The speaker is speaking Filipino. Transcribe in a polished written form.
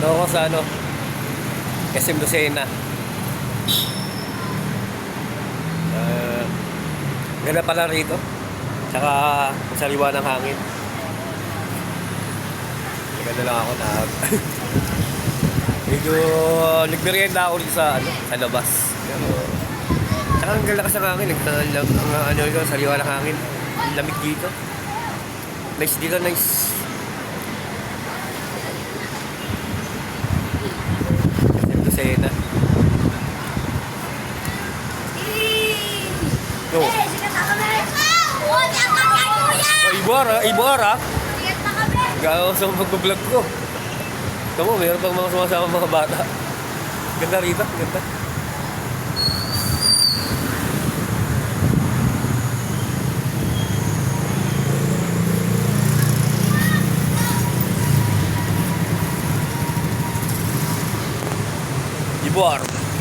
Doon ako sa ano, SM Lucena. Ganda pala rito. Tsaka ang sariwa ng hangin. Ganda lang ako na medyo nagmerienda ako dito sa, ano, sa labas. Pero tsaka ang galakas ng hangin. Ang ano yun, sariwa ng hangin. Lamig dito. Nice dito, nice. Lucena. No. Oh, Ibarra. Gano'n sa mag-vlog ko. Tama, mayroon pang mga sumasama mga bata. Ganda rito, ganda. Ibarra.